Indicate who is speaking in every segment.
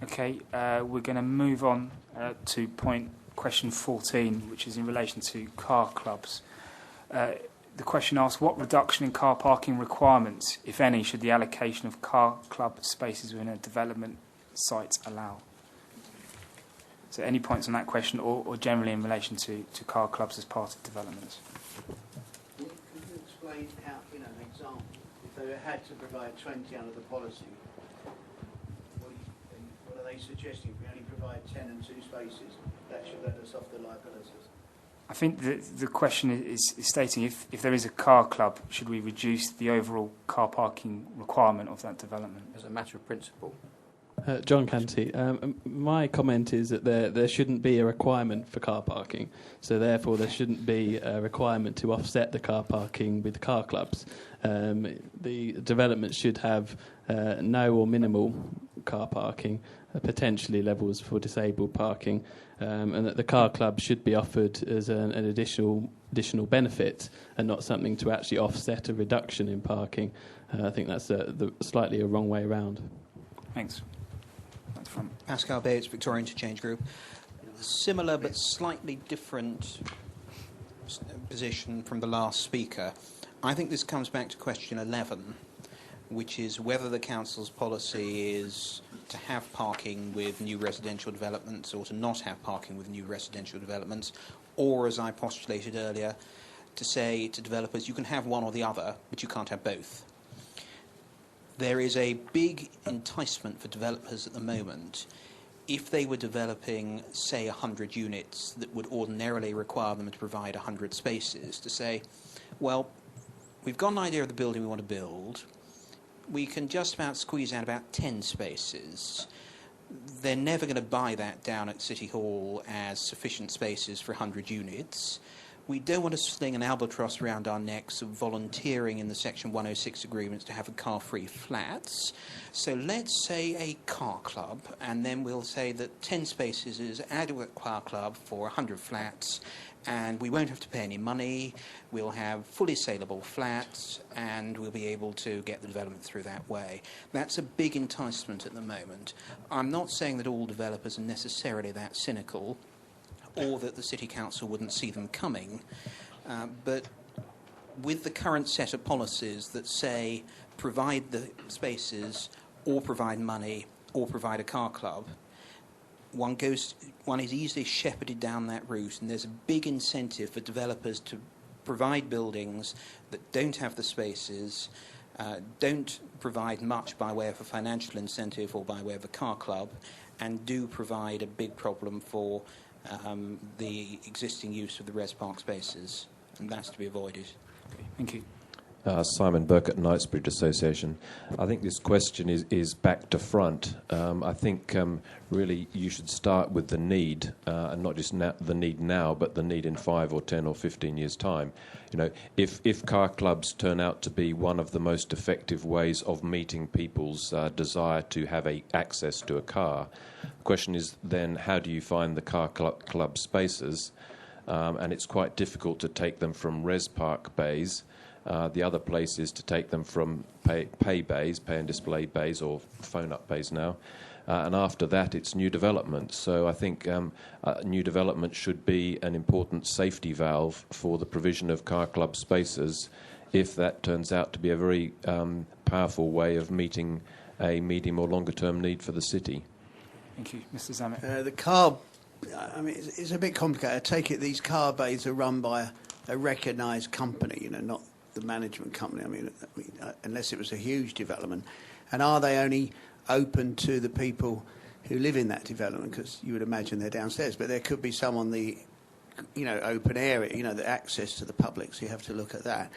Speaker 1: Okay, we're going to move on to question 14, which is in relation to car clubs. The question asks, what reduction in car parking requirements, if any, should the allocation of car club spaces within a development site allow? So any points on that question, or generally in relation to car clubs as part of developments?
Speaker 2: Can you explain how, an example, if they had to provide 20 under the policy, what are they suggesting? If we only provide 10 and 2 spaces, that should let us off the liabilities?
Speaker 1: I think the question is stating if there is a car club, should we reduce the overall car parking requirement of that development?
Speaker 3: As a matter of principle.
Speaker 4: John Canty. My comment is that there shouldn't be a requirement for car parking, so therefore there shouldn't be a requirement to offset the car parking with car clubs. The development should have no or minimal car parking, potentially levels for disabled parking, and that the car club should be offered as an additional benefit and not something to actually offset a reduction in parking. I think that's slightly a wrong way around.
Speaker 1: Thanks.
Speaker 5: Pascal Bates, Victoria Interchange Group. Similar but slightly different position from the last speaker. I think this comes back to question 11, which is whether the council's policy is to have parking with new residential developments or to not have parking with new residential developments, or, as I postulated earlier, to say to developers, you can have one or the other, but you can't have both. There is a big enticement for developers at the moment if they were developing, say, 100 units that would ordinarily require them to provide 100 spaces, to say, well, we've got an idea of the building we want to build. We can just about squeeze out about 10 spaces. They're never going to buy that down at City Hall as sufficient spaces for 100 units. We don't want to sling an albatross around our necks of volunteering in the Section 106 agreements to have a car-free flats. So let's say a car club, and then we'll say that 10 spaces is adequate car club for 100 flats, and we won't have to pay any money. We'll have fully saleable flats, and we'll be able to get the development through that way. That's a big enticement at the moment. I'm not saying that all developers are necessarily that cynical, or that the City Council wouldn't see them coming. But with the current set of policies that say provide the spaces or provide money or provide a car club, one is easily shepherded down that route, and there's a big incentive for developers to provide buildings that don't have the spaces, don't provide much by way of a financial incentive or by way of a car club, and do provide a big problem for the existing use of the res park spaces, and that's to be avoided.
Speaker 1: Okay, thank you.
Speaker 6: Simon Burkett, Knightsbridge Association. I think this question is back to front. I think really you should start with the need, and not just the need now, but the need in 5 or 10 or 15 years' time. If car clubs turn out to be one of the most effective ways of meeting people's desire to have access to a car, the question is then how do you find the car club spaces? And it's quite difficult to take them from res park bays. The other place is to take them from pay bays, pay and display bays, or phone-up bays now. And after that, it's new development. So I think new development should be an important safety valve for the provision of car club spaces if that turns out to be a very powerful way of meeting a medium or longer-term need for the city.
Speaker 1: Thank you. Mr. Zammit.
Speaker 2: The car, it's a bit complicated. I take it these car bays are run by a recognised company, not the management company, unless it was a huge development. And are they only open to the people who live in that development? Because you would imagine they're downstairs, but there could be some on the, open area, the access to the public, so you have to look at that.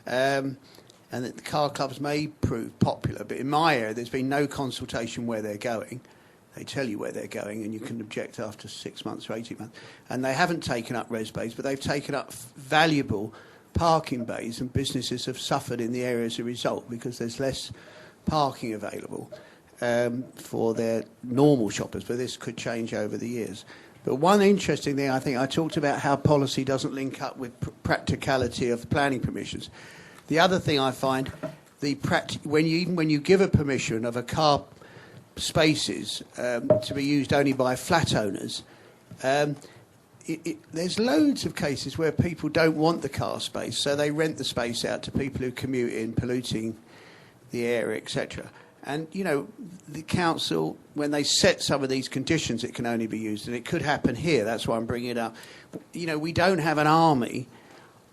Speaker 2: And that the car clubs may prove popular, but in my area there's been no consultation where they're going. They tell you where they're going, and you can object after 6 months or 18 months. And they haven't taken up res bays, but they've taken up valuable parking bays, and businesses have suffered in the area as a result because there's less parking available for their normal shoppers, but this could change over the years. But one interesting thing, I think, I talked about how policy doesn't link up with practicality of planning permissions. The other thing I find, when you give a permission of a car spaces to be used only by flat owners, there's loads of cases where people don't want the car space, so they rent the space out to people who commute in, polluting the area, etc. And, you know, the council, when they set some of these conditions, it can only be used, and it could happen here. That's why I'm bringing it up. You know, we don't have an army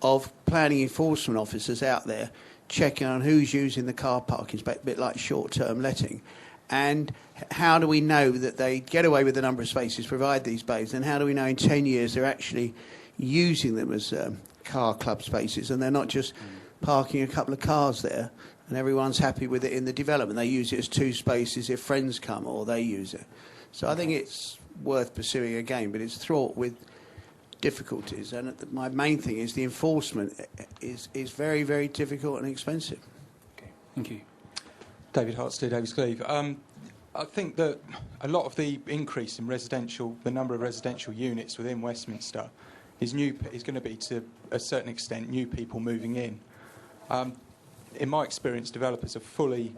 Speaker 2: of planning enforcement officers out there checking on who's using the car parking space, a bit like short-term letting. And how do we know that they get away with the number of spaces, provide these bays, and how do we know in 10 years they're actually using them as car club spaces and they're not just parking a couple of cars there and everyone's happy with it in the development? They use it as 2 spaces if friends come or they use it. So I think it's worth pursuing again, but it's fraught with difficulties. And my main thing is the enforcement is very, very difficult and expensive.
Speaker 1: Okay, thank you.
Speaker 3: David Hartstead, Davies Cleave. I think that a lot of the increase in the number of residential units within Westminster is going to be, to a certain extent, new people moving in. In my experience, developers are fully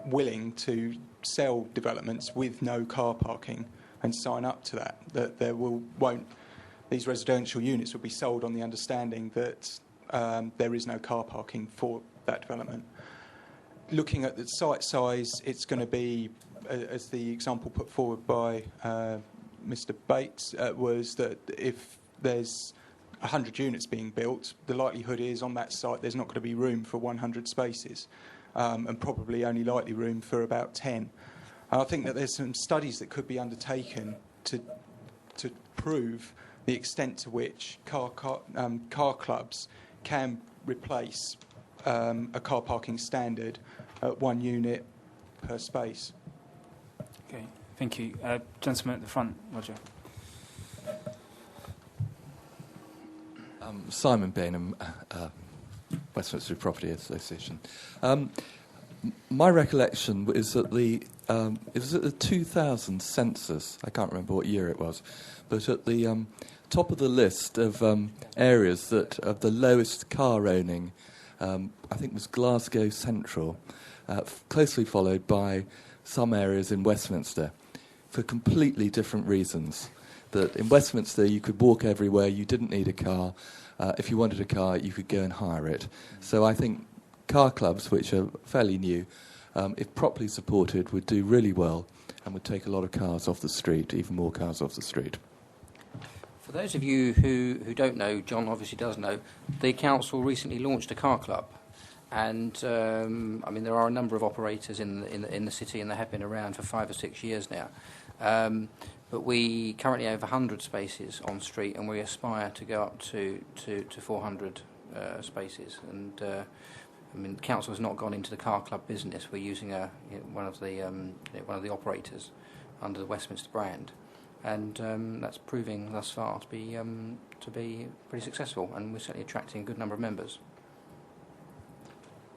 Speaker 3: willing to sell developments with no car parking and sign up to that. That these residential units will be sold on the understanding that there is no car parking for that development. Looking at the site size, it's going to be, as the example put forward by Mr. Bates, was that if there's 100 units being built, the likelihood is on that site there's not going to be room for 100 spaces, and probably only likely room for about 10. And I think that there's some studies that could be undertaken to prove the extent to which car clubs can replace a car parking standard at 1 unit per space.
Speaker 1: Okay, thank you. Gentleman at the front, Roger.
Speaker 7: Simon Bainham, Westminster Property Association. My recollection is that it was at the 2000 census, I can't remember what year it was, but at the top of the list of areas that of the lowest car owning, I think was Glasgow Central, closely followed by some areas in Westminster, for completely different reasons. That in Westminster you could walk everywhere, you didn't need a car. If you wanted a car, you could go and hire it. So I think car clubs, which are fairly new, if properly supported, would do really well and would take a lot of cars off the street, even more cars off the street.
Speaker 8: For those of you who don't know, John obviously does know, the council recently launched a car club. And, I mean, there are a number of operators in the city, and they have been around for 5 or 6 years now. But we currently have 100 spaces on street, and we aspire to go up to 400 spaces. And, I mean, the council has not gone into the car club business. We're using one of the operators under the Westminster brand. And that's proving thus far to be pretty successful, and we're certainly attracting a good number of members.